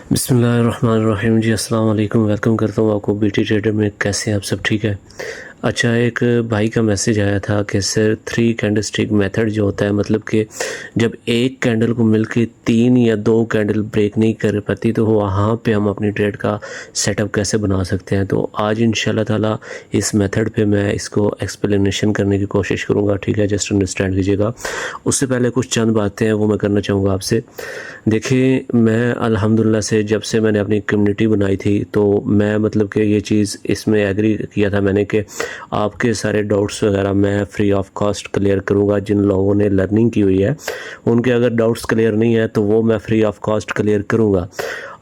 बिस्मिल्लाहिर्रहमानिर्रहीम जी, अस्सलाम वालेकुम। वेलकम करता हूँ आपको बीटी ट्रेडर में। कैसे हैं आप सब? ठीक है। अच्छा, एक भाई का मैसेज आया था कि सर 3 कैंडलस्टिक मेथड जो होता है, मतलब कि जब एक कैंडल को मिलके 3 या 2 कैंडल ब्रेक नहीं कर पाती तो वहाँ पे हम अपनी ट्रेड का सेटअप कैसे बना सकते हैं। तो आज इंशाल्लाह ताला इस मेथड पे मैं इसको एक्सप्लेनेशन करने की कोशिश करूँगा। ठीक है, जस्ट अंडरस्टैंड कीजिएगा। उससे पहले कुछ चंद बातें हैं वो मैं करना चाहूँगा आपसे। देखिए, मैं अल्हम्दुलिल्लाह से जब से मैंने अपनी कम्युनिटी बनाई थी तो मैं मतलब कि ये चीज़ इसमें एग्री किया था मैंने कि आपके सारे डाउट्स वगैरह मैं फ्री ऑफ कॉस्ट क्लियर करूँगा। जिन लोगों ने लर्निंग की हुई है उनके अगर डाउट्स क्लियर नहीं है तो वो मैं फ्री ऑफ कॉस्ट क्लियर करूँगा।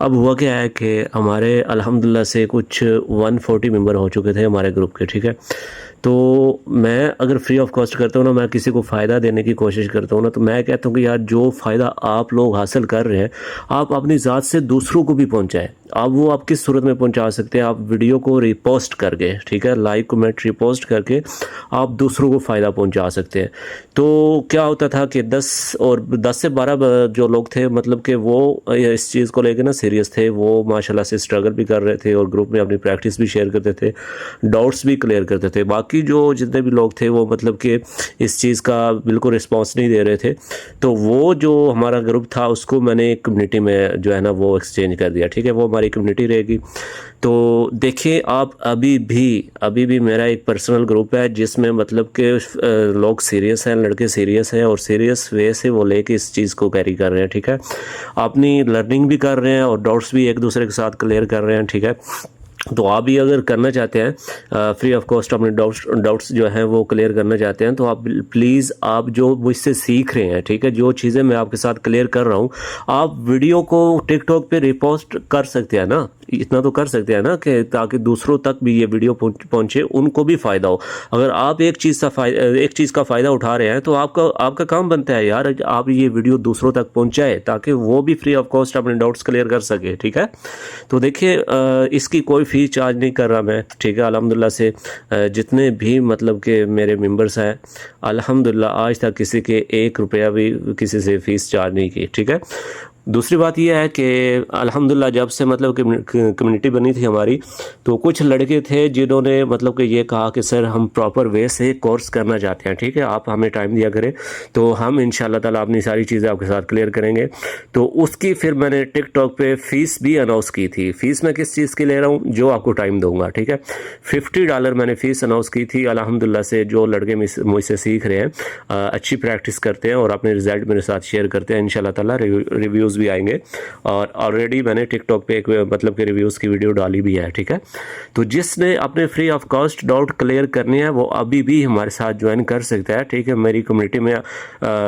अब हुआ क्या है कि हमारे अल्हम्दुलिल्लाह से कुछ 140 मेंबर हो चुके थे हमारे ग्रुप के। ठीक है, तो मैं अगर फ्री ऑफ कॉस्ट करता हूँ ना, मैं किसी को फ़ायदा देने की कोशिश करता हूँ ना, तो मैं कहता हूँ कि यार जो फ़ायदा आप लोग हासिल कर रहे हैं आप अपनी ज़ात से दूसरों को भी पहुँचाएं। आप वो आप किस सूरत में पहुँचा सकते हैं? आप वीडियो को रिपोस्ट करके, ठीक है, लाइक कमेंट रिपोस्ट करके आप दूसरों को फ़ायदा पहुँचा सकते हैं। तो क्या होता था कि 10 से 12 जो लोग थे, मतलब कि वो इस चीज़ को लेकर ना सीरियस थे। वो माशाल्लाह से स्ट्रगल भी कर रहे थे और ग्रुप में अपनी प्रैक्टिस भी शेयर करते थे, डाउट्स भी क्लियर करते थे। बाकी जो जितने भी लोग थे वो मतलब कि इस चीज़ का बिल्कुल रिस्पांस नहीं दे रहे थे। तो वो जो हमारा ग्रुप था उसको मैंने एक कम्युनिटी में जो है ना वो एक्सचेंज कर दिया। ठीक है, वो हमारी कम्युनिटी रहेगी। तो देखिए, आप अभी भी मेरा एक पर्सनल ग्रुप है जिसमें मतलब कि लोग सीरियस हैं, लड़के सीरियस हैं और सीरियस वे से वो लेके इस चीज़ को कैरी कर रहे हैं। ठीक है, अपनी लर्निंग भी कर रहे हैं और डाउट्स भी एक दूसरे के साथ क्लियर कर रहे हैं। ठीक है, तो आप भी अगर करना चाहते हैं फ्री ऑफ कॉस्ट अपने डाउट्स जो हैं वो क्लियर करना चाहते हैं तो आप प्लीज़, आप जो मुझसे सीख रहे हैं, ठीक है, जो चीज़ें मैं आपके साथ क्लियर कर रहा हूँ, आप वीडियो को टिकटॉक पे रिपोस्ट कर सकते हैं ना। इतना तो कर सकते हैं ना कि ताकि दूसरों तक भी ये वीडियो पहुंचे, उनको भी फ़ायदा हो। अगर आप एक चीज़ का फ़ायदा उठा रहे हैं तो आपका आपका काम बनता है यार, आप ये वीडियो दूसरों तक पहुंचाए ताकि वो भी फ्री ऑफ कॉस्ट अपने डाउट्स क्लियर कर सके। ठीक है, तो देखिए, इसकी कोई फ़ीस चार्ज नहीं कर रहा मैं। ठीक है, अल्हम्दुलिल्लाह से जितने भी मतलब कि मेरे मेंबर्स हैं, अल्हम्दुलिल्लाह आज तक किसी के 1 रुपया भी किसी से फ़ीस चार्ज नहीं की। ठीक है, दूसरी बात यह है कि अल्हम्दुलिल्लाह जब से मतलब कम्युनिटी बनी थी हमारी, तो कुछ लड़के थे जिन्होंने मतलब कि ये कहा कि सर हम प्रॉपर वे से कोर्स करना चाहते हैं। ठीक है, आप हमें टाइम दिया करें तो हम इंशाल्लाह ताला अपनी सारी चीज़ें आपके साथ क्लियर करेंगे। तो उसकी फिर मैंने टिकटॉक पे फ़ीस भी अनाउंस की थी। फ़ीस मैं किस चीज़ की ले रहा हूँ? जो आपको टाइम दूंगा। ठीक है, $50 मैंने फ़ीस अनाउंस की थी। अल्हम्दुलिल्लाह से जो लड़के मुझसे सीख रहे हैं, अच्छी प्रैक्टिस करते हैं और अपने रिजल्ट मेरे साथ शेयर करते हैं, इंशाल्लाह ताला रिव्यूज़ भी आएंगे। और ऑलरेडी मैंने टिकटॉक पे एक मतलब के रिव्यूज़ की वीडियो डाली भी है। ठीक है, तो जिसने अपने free of cost doubt clear करने हैं वो अभी भी हमारे साथ ज्वाइन कर सकता है। ठीक है, मेरी कम्युनिटी में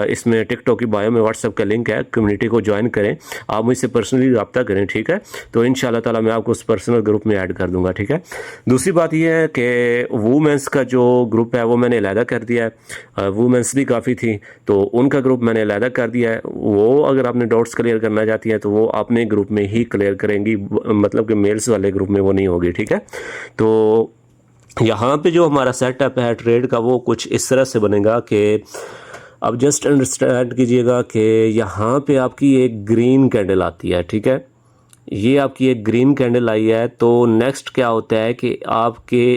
इसमें टिकटॉक की बायो में व्हाट्सएप का लिंक है, कम्युनिटी को ज्वाइन करें, आप मुझसे पर्सनली रब्ता करें। ठीक है, तो इंशाल्लाह ताला मैं आपको उस पर्सनल ग्रुप में ऐड कर दूंगा। ठीक है, दूसरी बात यह है कि वुमेंस का जो ग्रुप है वो मैंने अलहदा कर दिया है। वुमेंस भी काफ़ी थी तो उनका ग्रुप मैंने अलहदा कर दिया है। वो अगर आपने डाउट्स क्लियर करना चाहती हैं तो वो अपने ग्रुप में ही क्लियर करेंगी, मतलब कि मेल्स वाले ग्रुप में वो नहीं होगी। ठीक है, तो यहाँ पे जो हमारा सेटअप है ट्रेड का वो कुछ इस तरह से बनेगा कि अब जस्ट अंडरस्टैंड कीजिएगा कि यहाँ पे आपकी एक ग्रीन कैंडल आती है। ठीक है, ये आपकी एक ग्रीन कैंडल आई है। तो नेक्स्ट क्या होता है कि आपके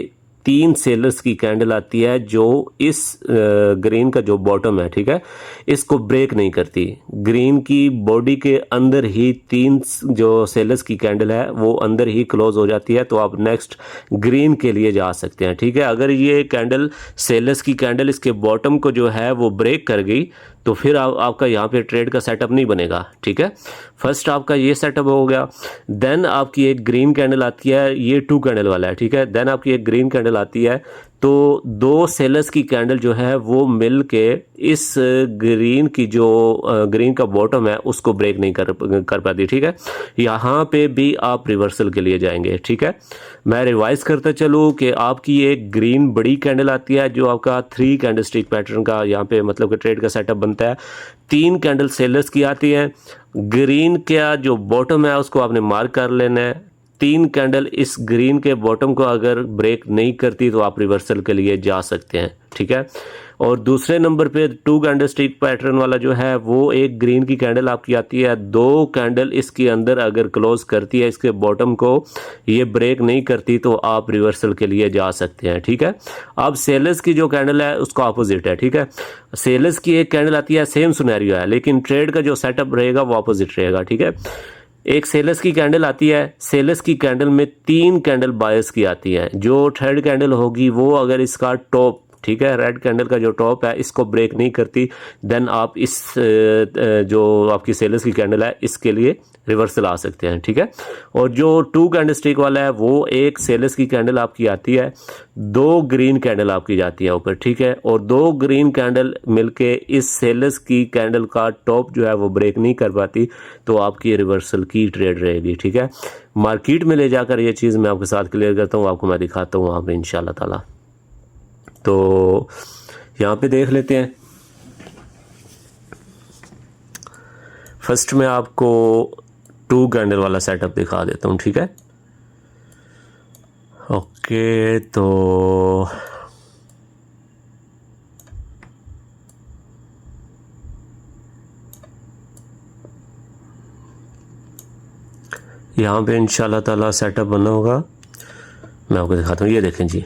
3 सेलर्स की कैंडल आती है जो इस ग्रीन का जो बॉटम है, ठीक है, इसको ब्रेक नहीं करती। ग्रीन की बॉडी के अंदर ही 3 जो सेलर्स की कैंडल है वो अंदर ही क्लोज हो जाती है। तो आप नेक्स्ट ग्रीन के लिए जा सकते हैं। ठीक है, अगर ये कैंडल सेलर्स की कैंडल इसके बॉटम को जो है वो ब्रेक कर गई तो फिर आपका यहाँ पे ट्रेड का सेटअप नहीं बनेगा। ठीक है, फर्स्ट आपका ये सेटअप हो गया। देन आपकी एक ग्रीन कैंडल आती है, ये 2 कैंडल वाला है। ठीक है, देन आपकी एक ग्रीन कैंडल आती है तो 2 सेलर्स की कैंडल जो है वो मिल के इस ग्रीन की जो ग्रीन का बॉटम है उसको ब्रेक नहीं कर पाती। ठीक है, यहाँ पे भी आप रिवर्सल के लिए जाएंगे। ठीक है, मैं रिवाइज करता चलूँ कि आपकी एक ग्रीन बड़ी कैंडल आती है जो आपका 3 कैंडलस्टिक पैटर्न का यहाँ पे मतलब कि ट्रेड का सेटअप बनता है। 3 कैंडल सेलर्स की आती हैं। ग्रीन का जो बॉटम है उसको आपने मार्क कर लेना है। 3 कैंडल इस ग्रीन के बॉटम को अगर ब्रेक नहीं करती तो आप रिवर्सल के लिए जा सकते हैं, ठीक है। और दूसरे नंबर पे 2 कैंडलस्टिक पैटर्न वाला जो है वो एक ग्रीन की कैंडल आपकी आती है, 2 कैंडल इसके अंदर अगर क्लोज करती है इसके बॉटम को, ये ब्रेक नहीं करती तो आप रिवर्सल के लिए जा सकते हैं, ठीक है। अब सेलर्स की जो कैंडल है उसका अपोजिट है, ठीक है। सेलर्स की एक कैंडल आती है, सेम सिनेरियो है, लेकिन ट्रेड का जो सेटअप रहेगा वो अपोजिट रहेगा, ठीक है। एक सेलर्स की कैंडल आती है, सेलर्स की कैंडल में 3 कैंडल बायर्स की आती है। जो थर्ड कैंडल होगी वो अगर इसका टॉप, ठीक है, रेड कैंडल का जो टॉप है इसको ब्रेक नहीं करती, देन आप इस जो आपकी सेलर्स की कैंडल है इसके लिए रिवर्सल आ सकते हैं, ठीक है। और जो 2 कैंडलस्टिक वाला है वो एक सेलर्स की कैंडल आपकी आती है, 2 ग्रीन कैंडल आपकी जाती है ऊपर, ठीक है। और 2 ग्रीन कैंडल मिलके इस सेलर्स की कैंडल का टॉप जो है वो ब्रेक नहीं कर पाती तो आपकी रिवर्सल की ट्रेड रहेगी, ठीक है। मार्केट में ले जाकर ये चीज़ मैं आपके साथ क्लियर करता हूँ, आपको मैं दिखाता हूँ वहाँ पर इंशाल्लाह ताला। तो यहाँ पे देख लेते हैं। फर्स्ट मैं आपको 2 कैंडल वाला सेटअप दिखा देता हूँ, ठीक है। ओके, तो यहाँ पे इंशाल्लाह ताला सेटअप बना होगा, मैं आपको दिखाता हूँ। ये देखें जी,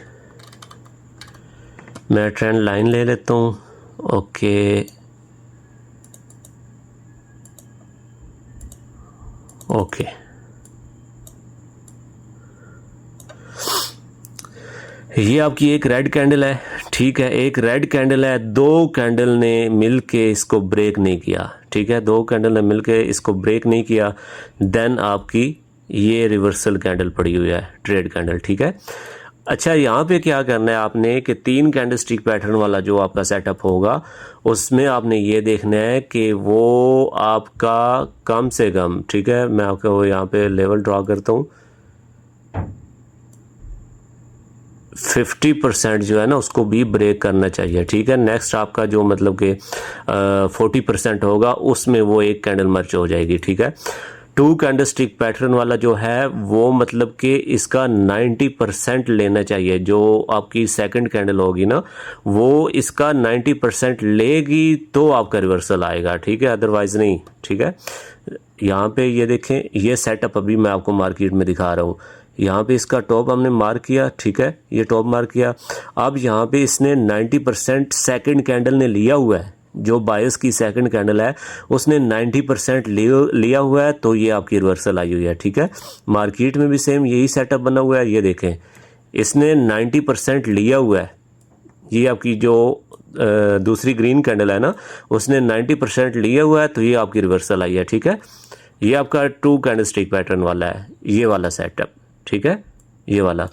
मैं ट्रेंड लाइन ले लेता हूँ। ओके ओके, ये आपकी एक रेड कैंडल है, ठीक है। एक रेड कैंडल है, 2 कैंडल ने मिलके इसको ब्रेक नहीं किया, ठीक है। 2 कैंडल ने मिलके इसको ब्रेक नहीं किया, देन आपकी ये रिवर्सल कैंडल पड़ी हुई है, ट्रेड कैंडल, ठीक है। अच्छा, यहाँ पे क्या करना है आपने कि 3 कैंडलस्टिक पैटर्न वाला जो आपका सेटअप होगा उसमें आपने ये देखना है कि वो आपका कम से कम, ठीक है, मैं आपको यहाँ पे लेवल ड्रॉ करता हूँ, 50% जो है ना उसको भी ब्रेक करना चाहिए, ठीक है। नेक्स्ट आपका जो मतलब कि 40% होगा उसमें वो एक कैंडल मर्ज हो जाएगी, ठीक है। 2 कैंडलस्टिक पैटर्न वाला जो है वो मतलब कि इसका 90% लेना चाहिए। जो आपकी सेकंड कैंडल होगी ना वो इसका 90% लेगी तो आपका रिवर्सल आएगा, ठीक है, अदरवाइज नहीं, ठीक है। यहाँ पे ये देखें, ये सेटअप अभी मैं आपको मार्केट में दिखा रहा हूँ। यहाँ पे इसका टॉप हमने मार्क किया, ठीक है, ये टॉप मार्क किया। अब यहाँ पे इसने 90% सेकंड कैंडल ने लिया हुआ है, जो बायस की सेकंड कैंडल है उसने 90% लिया हुआ है, तो ये आपकी रिवर्सल आई हुई है, ठीक है। मार्केट में भी सेम यही सेटअप बना हुआ है, ये देखें, इसने 90% लिया हुआ है। ये आपकी जो दूसरी ग्रीन कैंडल है ना उसने 90% लिया हुआ है, तो ये आपकी रिवर्सल आई है, ठीक है। ये आपका 2 कैंडलस्टिक पैटर्न वाला है, ये वाला सेटअप, ठीक है, ये वाला।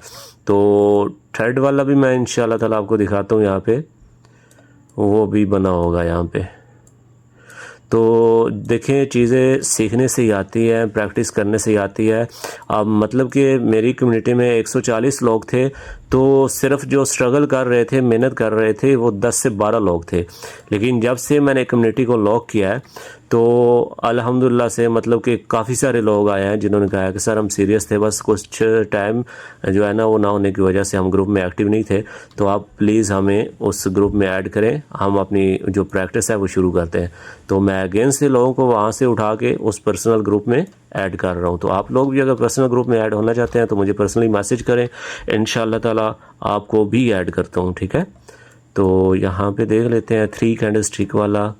तो थर्ड वाला भी मैं इंशाल्लाह ताला आपको दिखाता हूँ, यहाँ पे वो भी बना होगा यहाँ पे। तो देखें, चीज़ें सीखने से ही आती है, प्रैक्टिस करने से ही आती है। अब मतलब कि मेरी कम्युनिटी में 140 लोग थे, तो सिर्फ जो स्ट्रगल कर रहे थे, मेहनत कर रहे थे, वो 10 से 12 लोग थे। लेकिन जब से मैंने कम्युनिटी को लॉक किया है तो अल्हम्दुलिल्लाह से मतलब कि काफ़ी सारे लोग आए हैं जिन्होंने कहा कि सर हम सीरियस थे, बस कुछ टाइम जो है ना वो ना होने की वजह से हम ग्रुप में एक्टिव नहीं थे, तो आप प्लीज़ हमें उस ग्रुप में ऐड करें, हम अपनी जो प्रैक्टिस है वो शुरू करते हैं। तो मैं अगेन से लोगों को वहाँ से उठा के उस पर्सनल ग्रुप में ऐड कर रहा हूँ। तो आप लोग भी अगर पर्सनल ग्रुप में ऐड होना चाहते हैं तो मुझे पर्सनली मैसेज करें, इंशाल्लाह ताला आपको भी ऐड करता हूँ, ठीक है। तो यहाँ पे देख लेते हैं 3 कैंडलस्टिक वाला।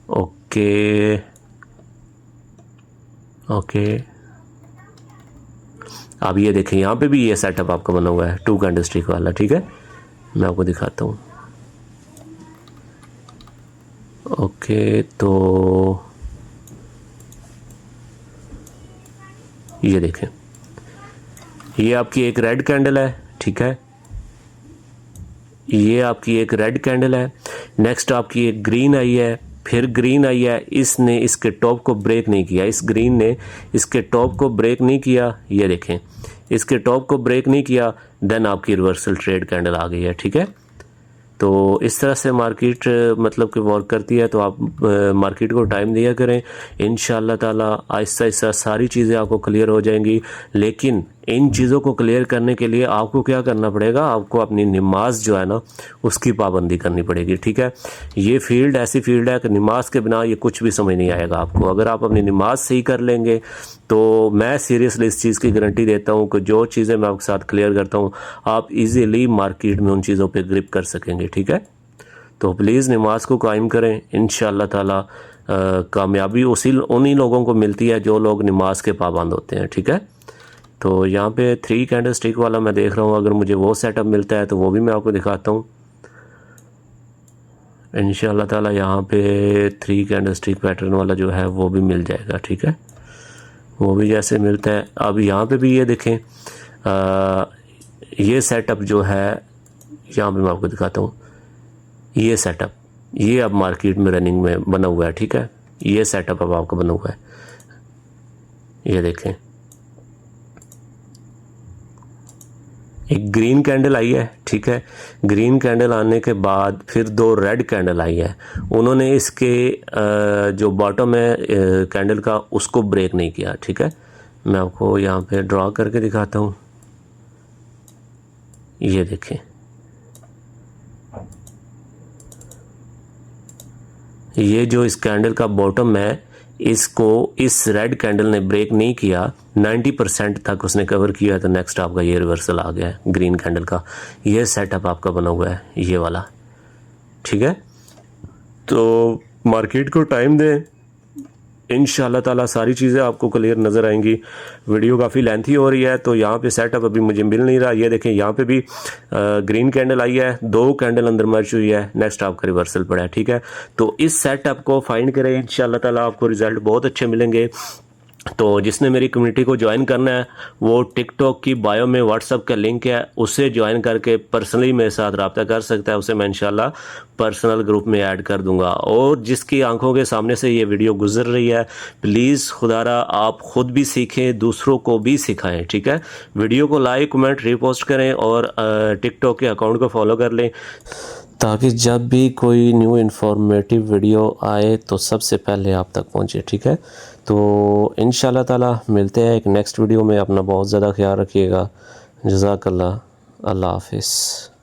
ओके ओके, अब ये देखें, यहाँ पे भी ये सेटअप आपका बना हुआ है 2 कैंडलस्टिक वाला, ठीक है, मैं आपको दिखाता हूँ। ओके, तो ये देखें, ये आपकी एक रेड कैंडल है, ठीक है, ये आपकी एक रेड कैंडल है। नेक्स्ट आपकी एक ग्रीन आई है, फिर ग्रीन आई है, इसने इसके टॉप को ब्रेक नहीं किया, इस ग्रीन ने इसके टॉप को ब्रेक नहीं किया, ये देखें, इसके टॉप को ब्रेक नहीं किया, देन आपकी रिवर्सल ट्रेड कैंडल आ गई है, ठीक है। तो इस तरह से मार्केट मतलब कि वर्क करती है। तो आप मार्केट को टाइम दिया करें, इंशाल्लाह ताला आहिस्ता आहिस्ता सारी चीज़ें आपको क्लियर हो जाएंगी। लेकिन इन चीज़ों को क्लियर करने के लिए आपको क्या करना पड़ेगा, आपको अपनी नमाज जो है ना उसकी पाबंदी करनी पड़ेगी, ठीक है। ये फील्ड ऐसी फील्ड है कि नमाज के बिना ये कुछ भी समझ नहीं आएगा आपको। अगर आप अपनी नमाज सही कर लेंगे तो मैं सीरियसली इस चीज़ की गारंटी देता हूँ कि जो चीज़ें मैं आपके साथ क्लियर करता हूँ आप इजीली मार्केट में उन चीज़ों पे ग्रिप कर सकेंगे, ठीक है। तो प्लीज़ नमाज को कायम करें, इंशाअल्लाह ताला कामयाबी उन्हीं लोगों को मिलती है जो लोग नमाज के पाबंद होते हैं, ठीक है। तो यहाँ पे 3 कैंडल स्टिक वाला मैं देख रहा हूँ, अगर मुझे वो सेटअप मिलता है तो वो भी मैं आपको दिखाता हूँ इंशाअल्लाह ताला। यहाँ पे 3 कैंडल स्टिक पैटर्न वाला जो है वो भी मिल जाएगा, ठीक है। वो भी जैसे मिलता है। अब यहाँ पे भी ये देखें, ये सेटअप जो है यहाँ पे मैं आपको दिखाता हूँ। ये सेटअप ये अब मार्केट में रनिंग में बना हुआ है, ठीक है। ये सेटअप अब आपका बना हुआ है, ये देखें। एक ग्रीन कैंडल आई है, ठीक है। ग्रीन कैंडल आने के बाद फिर 2 रेड कैंडल आई है। उन्होंने इसके जो बॉटम है कैंडल का उसको ब्रेक नहीं किया, ठीक है। मैं आपको यहाँ पे ड्रॉ करके दिखाता हूँ, ये देखें। ये जो इस कैंडल का बॉटम है इसको इस रेड कैंडल ने ब्रेक नहीं किया, 90% तक उसने कवर किया, तो नेक्स्ट आपका ये रिवर्सल आ गया है ग्रीन कैंडल का। ये सेटअप आपका बना हुआ है ये वाला, ठीक है। तो मार्केट को टाइम दें, इंशाअल्लाह ताला सारी चीज़ें आपको क्लियर नज़र आएंगी। वीडियो काफ़ी लेंथी हो रही है तो यहाँ पे सेटअप अभी मुझे मिल नहीं रहा। ये देखें यहाँ पे भी ग्रीन कैंडल आई है, 2 कैंडल अंदर मर्ज हुई है, नेक्स्ट आपका रिवर्सल पड़ा है, ठीक है। तो इस सेटअप को फाइंड करें, इंशाअल्लाह ताला आपको रिजल्ट बहुत अच्छे मिलेंगे। तो जिसने मेरी कम्युनिटी को ज्वाइन करना है वो टिकटॉक की बायो में व्हाट्सअप का लिंक है, उससे ज्वाइन करके पर्सनली मेरे साथ रब्ता कर सकता है। उसे मैं इंशाल्लाह पर्सनल ग्रुप में ऐड कर दूंगा। और जिसकी आंखों के सामने से ये वीडियो गुजर रही है, प्लीज़ खुदारा आप ख़ुद भी सीखें, दूसरों को भी सिखाएं, ठीक है। वीडियो को लाइक कमेंट रीपोस्ट करें और टिकटॉक के अकाउंट को फॉलो कर लें ताकि जब भी कोई न्यू इन्फॉर्मेटिव वीडियो आए तो सबसे पहले आप तक पहुंचे, ठीक है। तो इंशाल्लाह ताला मिलते हैं एक नेक्स्ट वीडियो में। अपना बहुत ज़्यादा ख्याल रखिएगा। जज़ाकल्लाह, अल्लाह हाफिज़।